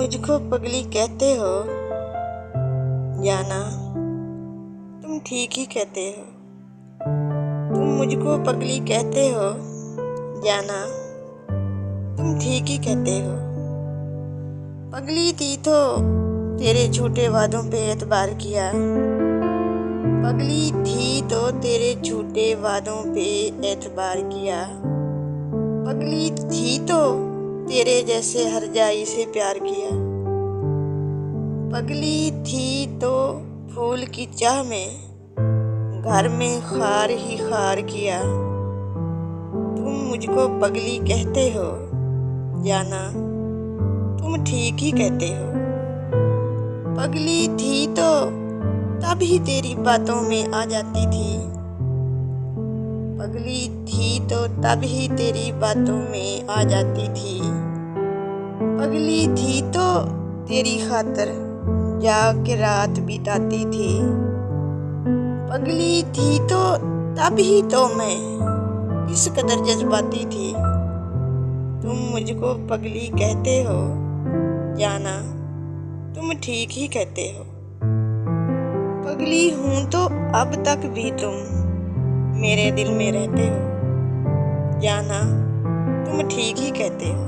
मुझको पगली कहते हो, जाना तुम ठीक ही कहते हो। तुम मुझको पगली कहते हो, जाना तुम ठीक ही कहते हो। पगली थी तो तेरे झूठे वादों पे एतबार किया। पगली थी तो तेरे झूठे वादों पे एतबार किया। पगली थी तो तेरे जैसे हरजाई से प्यार किया। पगली थी तो फूल की चाह में घर में खार ही खार किया। तुम मुझको पगली कहते हो, जाना तुम ठीक ही कहते हो। पगली थी तो तभी तेरी बातों में आ जाती थी। पगली थी तो तभी तेरी बातों में आ जाती थी। पगली थी तो तेरी खातिर जाग के रात बिताती थी। पगली थी तो तभी तो मैं इस कदर जज्बाती थी। तुम मुझको पगली कहते हो, जाना तुम ठीक ही कहते हो। पगली हूँ तो अब तक भी तुम मेरे दिल में रहते हो, जाना तुम ठीक ही कहते हो।